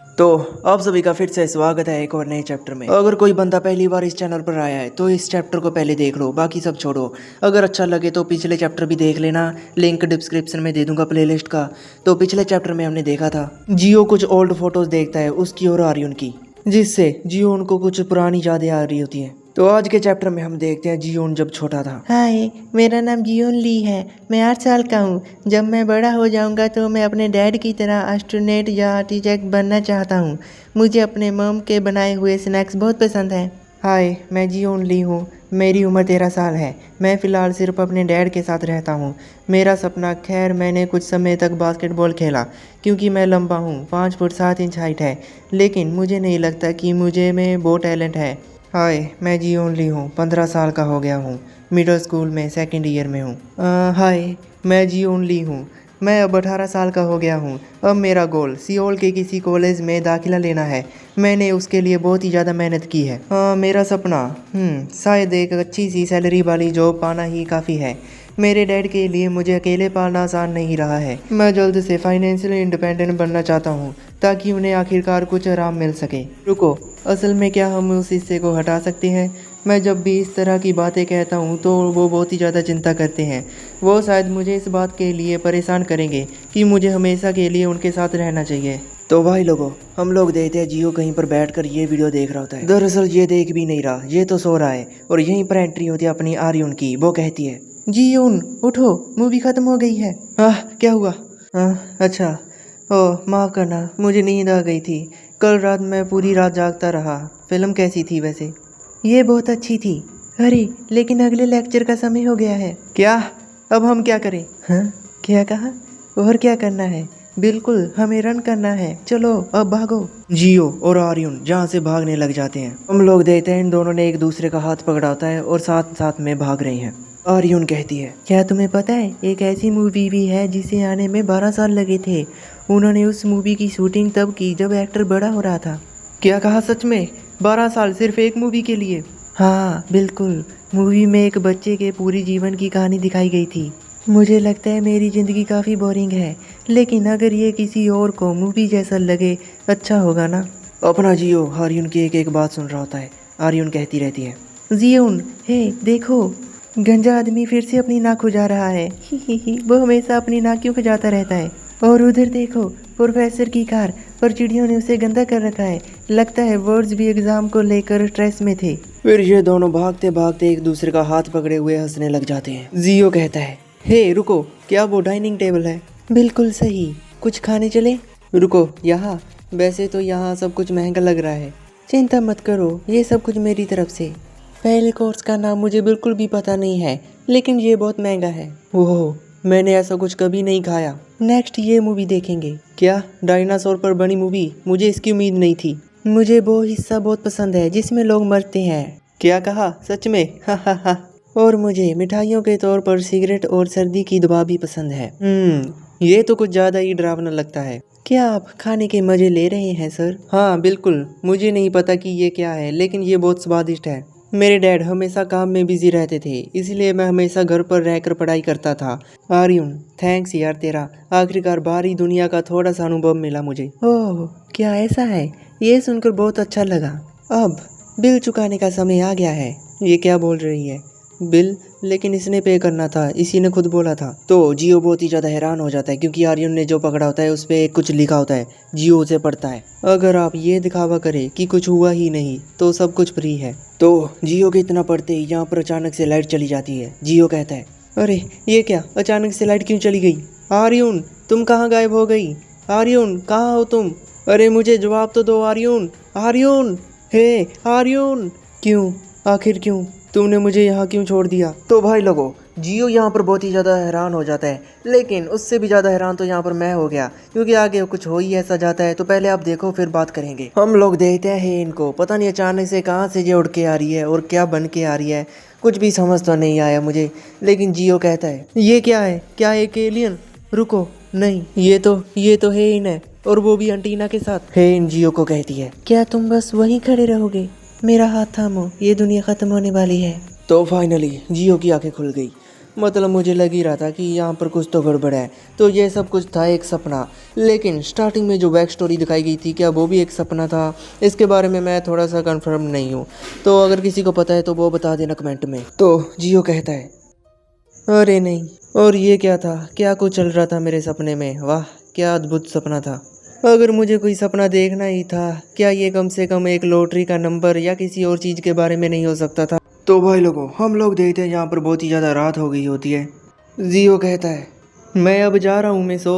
तो आप सभी का फिर से स्वागत है एक और नए चैप्टर में। अगर कोई बंदा पहली बार इस चैनल पर आया है तो इस चैप्टर को पहले देख लो, बाकी सब छोड़ो। अगर अच्छा लगे तो पिछले चैप्टर भी देख लेना, लिंक डिस्क्रिप्शन में दे दूंगा प्लेलिस्ट का। तो पिछले चैप्टर में हमने देखा था जियो कुछ ओल्ड फोटोज देखता है उसकी और आर्यन की, जिससे जियो उनको कुछ पुरानी यादें आ रही होती हैं। तो आज के चैप्टर में हम देखते हैं जियोन जब छोटा था। हाय, मेरा नाम जियोन ली है। मैं 8 साल का हूँ। जब मैं बड़ा हो जाऊँगा तो मैं अपने डैड की तरह एस्ट्रोनॉट या टीचर बनना चाहता हूँ। मुझे अपने मम के बनाए हुए स्नैक्स बहुत पसंद हैं। हाय, मैं जियोन ली हूँ। मेरी उम्र 13 साल है। मैं फ़िलहाल सिर्फ अपने डैड के साथ रहता हूँ। मेरा सपना, खैर मैंने कुछ समय तक बास्केटबॉल खेला क्योंकि मैं लंबा हूँ, 5 फुट 7 इंच हाइट है, लेकिन मुझे नहीं लगता कि मुझे में वो टैलेंट है। हाय, मैं जियोन ली हूँ, 15 साल का हो गया हूँ, मिडिल स्कूल में सेकंड ईयर में हूँ। हाय, मैं जियोन ली हूँ। मैं अब 18 साल का हो गया हूँ। अब मेरा गोल सियोल के किसी कॉलेज में दाखिला लेना है। मैंने उसके लिए बहुत ही ज़्यादा मेहनत की है। मेरा सपना शायद एक अच्छी सी सैलरी वाली जॉब पाना ही काफ़ी है। मेरे डैड के लिए मुझे अकेले पालना आसान नहीं रहा है। मैं जल्द से फाइनेंशियली इंडिपेंडेंट बनना चाहता हूँ ताकि उन्हें आखिरकार कुछ आराम मिल सके। रुको, असल में क्या हम उस हिस्से को हटा सकते हैं? मैं जब भी इस तरह की बातें कहता हूँ तो वो बहुत ही ज़्यादा चिंता करते हैं। वो शायद मुझे इस बात के लिए परेशान करेंगे कि मुझे हमेशा के लिए उनके साथ रहना चाहिए। तो भाई लोगों, हम लोग देखते हैं जियो कहीं पर बैठकर ये वीडियो देख रहा होता है। दरअसल ये देख भी नहीं रहा, ये तो सो रहा है। और यहीं पर एंट्री होती है अपनी आर्यन की। वो कहती है, जियोन उठो, मूवी ख़त्म हो गई है। क्या हुआ? अच्छा, ओह माफ़ करना, मुझे नींद आ गई थी। कल रात मैं पूरी रात जागता रहा। फिल्म कैसी थी वैसे? ये बहुत अच्छी थी। अरे लेकिन अगले लेक्चर का समय हो गया है। क्या? अब हम क्या करें? हाँ, क्या कहा? और क्या करना है? बिल्कुल, हमें रन करना है। चलो अब भागो। जियो और आर्यन जहाँ से भागने लग जाते हैं। हम लोग देखते हैं इन दोनों ने एक दूसरे का हाथ पकड़ा होता है और साथ साथ में भाग रहे हैं। आर्यन कहती है, क्या तुम्हें पता है एक ऐसी मूवी भी है जिसे आने में 12 साल लगे थे। उन्होंने उस मूवी की शूटिंग तब की जब एक्टर बड़ा हो रहा था। क्या कहा? सच में 12 साल सिर्फ एक मूवी के लिए? हाँ बिल्कुल, मूवी में एक बच्चे के पूरी जीवन की कहानी दिखाई गई थी। मुझे लगता है मेरी ज़िंदगी काफ़ी बोरिंग है, लेकिन अगर ये किसी और को मूवी जैसा लगे अच्छा होगा ना। अपना जियो आर्यन की एक एक बात सुन रहा होता है। आर्यन कहती रहती है, जियोन, हे देखो, गंजा आदमी फिर से अपनी नाक खुजा रहा है। ही वो हमेशा अपनी नाक क्यों खुजाता रहता है? और उधर देखो, प्रोफेसर की कार, पर चिड़ियों ने उसे गंदा कर रखा है। लगता है वर्ड्स भी एग्जाम को लेकर स्ट्रेस में थे। फिर ये दोनों भागते भागते एक दूसरे का हाथ पकड़े हुए हंसने लग जाते हैं। जियो कहता है, हे रुको, क्या वो डाइनिंग टेबल है? बिल्कुल सही, कुछ खाने चले? रुको, यहाँ? वैसे तो यहाँ सब कुछ महंगा लग रहा है। चिंता मत करो, ये सब कुछ मेरी तरफ से। पहले कोर्स का नाम मुझे बिल्कुल भी पता नहीं है, लेकिन ये बहुत महंगा है। ओह, मैंने ऐसा कुछ कभी नहीं खाया। नेक्स्ट ये मूवी देखेंगे। क्या? डायनासोर पर बनी मूवी? मुझे इसकी उम्मीद नहीं थी। मुझे वो हिस्सा बहुत पसंद है जिसमें लोग मरते हैं। क्या कहा? सच में? हा हा हा। और मुझे मिठाइयों के तौर पर सिगरेट और सर्दी की दवा भी पसंद है। ये तो कुछ ज़्यादा ही डरावना लगता है। क्या आप खाने के मज़े ले रहे हैं सर? हाँ बिल्कुल, मुझे नहीं पता कि ये क्या है, लेकिन ये बहुत स्वादिष्ट है। मेरे डैड हमेशा काम में बिजी रहते थे, इसलिए मैं हमेशा घर पर रहकर पढ़ाई करता था। आर्यन, थैंक्स यार तेरा, आखिरकार बाहरी दुनिया का थोड़ा सा अनुभव मिला मुझे। ओह, क्या ऐसा है? ये सुनकर बहुत अच्छा लगा। अब बिल चुकाने का समय आ गया है। ये क्या बोल रही है? बिल? लेकिन इसने पे करना था, इसी ने खुद बोला था। तो जियो बहुत ही ज़्यादा हैरान हो जाता है क्योंकि आर्यन ने जो पकड़ा होता है उस पर कुछ लिखा होता है। जियो उसे पढ़ता है। अगर आप ये दिखावा करें कि कुछ हुआ ही नहीं तो सब कुछ फ्री है। तो जियो के इतना पढ़ते ही यहाँ पर अचानक से लाइट चली जाती है। जियो कहता है, अरे ये क्या, अचानक से लाइट क्यों चली गई? आर्यन, तुम कहाँ गायब हो गई? आर्यन, कहाँ हो तुम? अरे मुझे जवाब तो दो आर्यन। आर्यन, हे आर्यन। क्यों? आखिर क्यों? तुमने मुझे यहाँ क्यों छोड़ दिया? तो भाई लोगों, जियो यहाँ पर बहुत ही ज़्यादा हैरान हो जाता है, लेकिन उससे भी ज़्यादा हैरान तो यहाँ पर मैं हो गया क्योंकि आगे कुछ हो ही ऐसा जाता है। तो पहले आप देखो फिर बात करेंगे। हम लोग देखते हैं इनको, पता नहीं अचानक से कहाँ से ये उड़ के आ रही है और क्या बन के आ रही है, कुछ भी समझ तो नहीं आया मुझे। लेकिन जियो कहता है, ये क्या है? क्या एक एलियन? रुको, नहीं, ये तो हेन है, और वो भी अंटीना के साथ। हेन जियो को कहती है, क्या तुम बस वहीं खड़े रहोगे? मेरा हाथ थामो, ये दुनिया ख़त्म होने वाली है। तो फाइनली जियो की आंखें खुल गई। मतलब मुझे लग ही रहा था कि यहाँ पर कुछ तो गड़बड़ है। तो ये सब कुछ था एक सपना, लेकिन स्टार्टिंग में जो बैक स्टोरी दिखाई गई थी क्या वो भी एक सपना था? इसके बारे में मैं थोड़ा सा कंफर्म नहीं हूँ, तो अगर किसी को पता है तो वो बता देना कमेंट में। तो जियो कहता है, अरे नहीं, और ये क्या था? क्या कुछ चल रहा था मेरे सपने में? वाह, क्या अद्भुत सपना था। अगर मुझे कोई सपना देखना ही था, क्या ये कम से कम एक लॉटरी का नंबर या किसी और चीज़ के बारे में नहीं हो सकता था? तो भाई लोगों, हम लोग देखते हैं यहाँ पर बहुत ही ज़्यादा रात हो गई होती है। जियो कहता है, मैं अब जा रहा हूँ मिसो।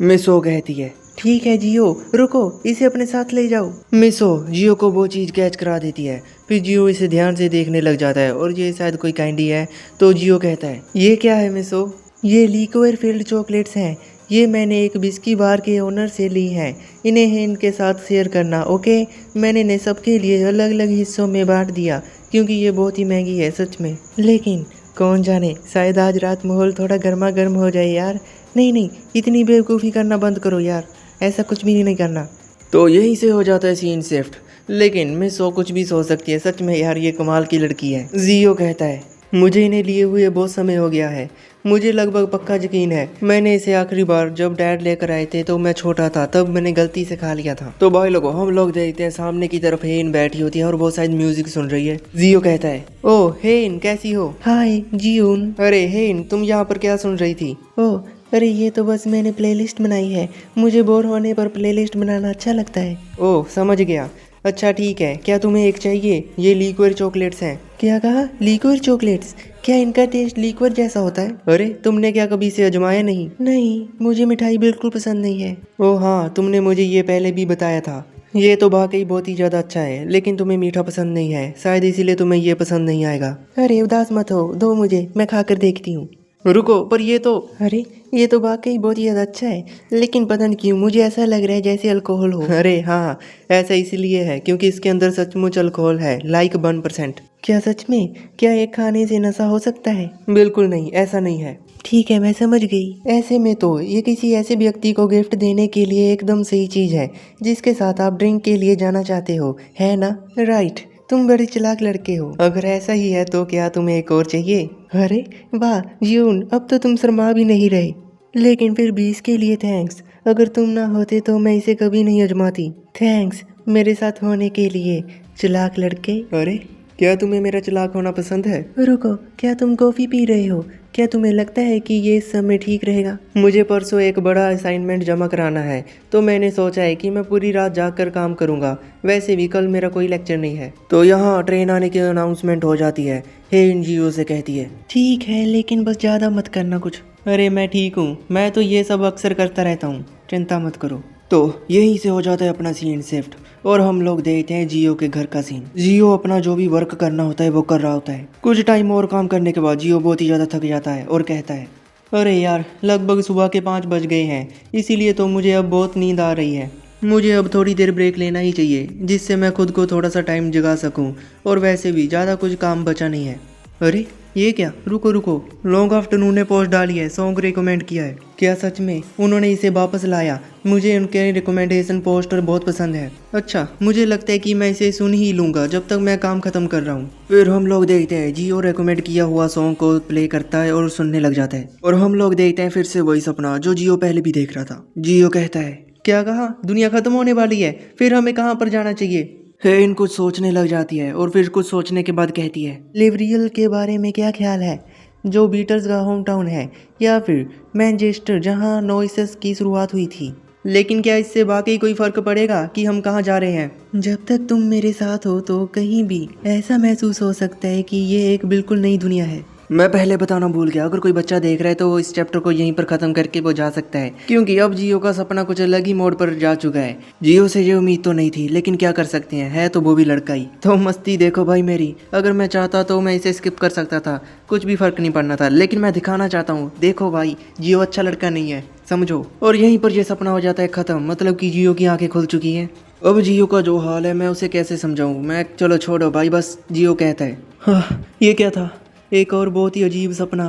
मिसो कहती है, ठीक है जियो, रुको, इसे अपने साथ ले जाओ। मिसो जियो को वो चीज़ कैच करा देती है। फिर जियो इसे ध्यान से देखने लग जाता है और ये शायद कोई कैंडी है। तो जियो कहता है, ये क्या है मिसो? ये लिक्विड फील्ड चॉकलेट्स हैं। ये मैंने एक बिस्की बार के ओनर से ली हैं। इन्हें इनके साथ शेयर करना, ओके? मैंने इन्हें सबके लिए अलग अलग हिस्सों में बांट दिया क्योंकि ये बहुत ही महंगी है सच में। लेकिन कौन जाने, शायद आज रात माहौल थोड़ा गर्मा गर्म हो जाए यार। नहीं नहीं, इतनी बेवकूफ़ी करना बंद करो यार, ऐसा कुछ भी नहीं करना। तो यहीं से हो जाता है सीन शिफ्ट। लेकिन मिसो कुछ भी सोच सकती है, सच में यार ये कमाल की लड़की है। जियो कहता है, मुझे इन्हें लिए हुए बहुत समय हो गया है। मुझे लगभग पक्का यकीन है मैंने इसे आखिरी बार जब डैड लेकर आए थे तो मैं छोटा था, तब मैंने गलती से खा लिया था। तो भाई लोगों, हम लोग देखते हैं सामने की तरफ हेन बैठी होती है और वो शायद म्यूजिक सुन रही है। जियो कहता है, ओह हेन कैसी हो? हाय जियून। अरे हेन, तुम यहाँ पर क्या सुन रही थी? ओह अरे, ये तो बस मैंने प्लेलिस्ट बनाई है। मुझे बोर होने पर प्लेलिस्ट बनाना अच्छा लगता है। ओह समझ गया। अच्छा ठीक है, क्या तुम्हें एक चाहिए? ये लिक्विड चॉकलेट्स हैं। क्या कहा? Liquid chocolates? क्या इनका टेस्ट लिक्विड जैसा होता है? अरे तुमने क्या कभी इसे आजमाया नहीं? नहीं, मुझे मिठाई बिल्कुल पसंद नहीं है। ओह हाँ, तुमने मुझे ये पहले भी बताया था। ये तो वाकई बहुत ही ज़्यादा अच्छा है, लेकिन तुम्हें मीठा पसंद नहीं है, शायद इसीलिए तुम्हें ये पसंद नहीं आएगा। अरे उदास मत हो, दो मुझे, मैं खाकर देखती हूँ। रुको, पर ये तो। अरे ये तो वाकई बहुत ही ज़्यादा अच्छा है, लेकिन पता नहीं क्यों मुझे ऐसा लग रहा है जैसे अल्कोहल हो। अरे हाँ, ऐसा इसीलिए है क्योंकि इसके अंदर सचमुच अल्कोहल है, लाइक 1%। क्या सच में? क्या एक खाने से नशा हो सकता है? बिल्कुल नहीं, ऐसा नहीं है। ठीक है, मैं समझ गई। ऐसे में तो ये किसी ऐसे व्यक्ति को गिफ्ट देने के लिए एकदम सही चीज़ है जिसके साथ आप ड्रिंक के लिए जाना चाहते हो, है ना? राइट, तुम बड़े चालाक लड़के हो। अगर ऐसा ही है तो क्या तुम्हें एक और चाहिए? अरे वाह जियून, अब तो तुम शर्मा भी नहीं रहे। लेकिन फिर भी इसके लिए थैंक्स। अगर तुम ना होते तो मैं इसे कभी नहीं आजमाती। थैंक्स मेरे साथ होने के लिए, चालाक लड़के। अरे क्या तुम्हें मेरा चालाक होना पसंद है? रुको, क्या तुम कॉफ़ी पी रहे हो? क्या तुम्हें लगता है कि ये इस समय ठीक रहेगा? मुझे परसों एक बड़ा असाइनमेंट जमा कराना है, तो मैंने सोचा है कि मैं पूरी रात जागकर काम करूंगा। वैसे भी कल मेरा कोई लेक्चर नहीं है। तो यहाँ ट्रेन आने की अनाउंसमेंट हो जाती है। हेन जियो से कहती है, ठीक है, लेकिन बस ज़्यादा मत करना कुछ। अरे मैं ठीक हूँ, मैं तो ये सब अक्सर करता रहता हूँ, चिंता मत करो। तो यहीं से हो जाता है अपना सीन शिफ्ट और हम लोग देखते हैं जियो के घर का सीन। जियो अपना जो भी वर्क करना होता है वो कर रहा होता है। कुछ टाइम और काम करने के बाद जियो बहुत ही ज़्यादा थक जाता है और कहता है, अरे यार लगभग सुबह के 5 बज गए हैं, इसीलिए तो मुझे अब बहुत नींद आ रही है। मुझे अब थोड़ी देर ब्रेक लेना ही चाहिए जिससे मैं खुद को थोड़ा सा टाइम जगा सकूं, और वैसे भी ज़्यादा कुछ काम बचा नहीं है। अरे ये क्या? रुको रुको, लॉन्ग आफ्टरनून ने पोस्ट डाली है, सॉन्ग रिकमेंड किया है। क्या सच में उन्होंने इसे वापस लाया? मुझे उनके रिकमेंडेशन पोस्टर बहुत पसंद है। अच्छा, मुझे लगता है कि मैं इसे सुन ही लूँगा जब तक मैं काम ख़त्म कर रहा हूँ। फिर हम लोग देखते हैं जियो रिकमेंड किया हुआ सॉन्ग को प्ले करता है और सुनने लग जाता है, और हम लोग देखते हैं फिर से वही सपना जो जियो पहले भी देख रहा था। जियो कहता है, क्या कहा? दुनिया ख़त्म होने वाली है, फिर हमें कहाँ पर जाना चाहिए? हेन कुछ सोचने लग जाती है और फिर कुछ सोचने के बाद कहती है, लिवरियल के बारे में क्या ख्याल है? जो बीटल्स का होम टाउन है, या फिर मैनचेस्टर जहां नॉइसेस की शुरुआत हुई थी? लेकिन क्या इससे वाकई कोई फ़र्क पड़ेगा कि हम कहाँ जा रहे हैं? जब तक तुम मेरे साथ हो तो कहीं भी ऐसा महसूस हो सकता है कि ये एक बिल्कुल नई दुनिया है। मैं पहले बताना भूल गया, अगर कोई बच्चा देख रहा है तो वो इस चैप्टर को यहीं पर ख़त्म करके वो जा सकता है, क्योंकि अब जियो का सपना कुछ अलग ही मोड़ पर जा चुका है। जियो से ये उम्मीद तो नहीं थी, लेकिन क्या कर सकते हैं, है तो वो भी लड़का ही। तो मस्ती देखो भाई मेरी, अगर मैं चाहता तो मैं इसे स्किप कर सकता था, कुछ भी फ़र्क नहीं पड़ना था, लेकिन मैं दिखाना चाहता हूँ, देखो भाई जियो अच्छा लड़का नहीं है, समझो। और यहीं पर यह सपना हो जाता है ख़त्म, मतलब कि जियो की आंखें खुल चुकी हैं। अब जियो का जो हाल है मैं उसे कैसे समझाऊँ मैं, चलो छोड़ो भाई, बस जियो कहता है, हाँ ये क्या था? एक और बहुत ही अजीब सपना,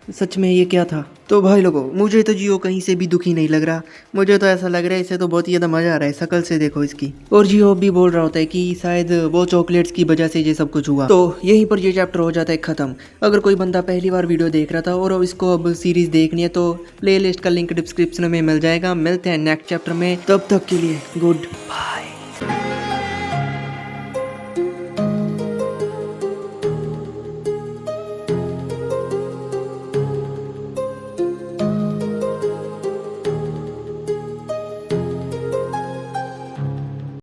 सच में ये क्या था? तो भाई लोगों, मुझे तो जियो कहीं से भी दुखी नहीं लग रहा। मुझे तो ऐसा लग रहा है इसे तो बहुत ही ज़्यादा मज़ा आ रहा है, शक्ल से देखो इसकी। और जियो भी बोल रहा होता है कि शायद वो चॉकलेट्स की वजह से ये सब कुछ हुआ। तो यहीं पर ये चैप्टर हो जाता है ख़त्म। अगर कोई बंदा पहली बार वीडियो देख रहा था और अब इसको अब सीरीज़ देखनी है तो प्ले लिस्ट का लिंक डिस्क्रिप्शन में मिल जाएगा। मिलते हैं नेक्स्ट चैप्टर में, तब तक के लिए गुड बाय।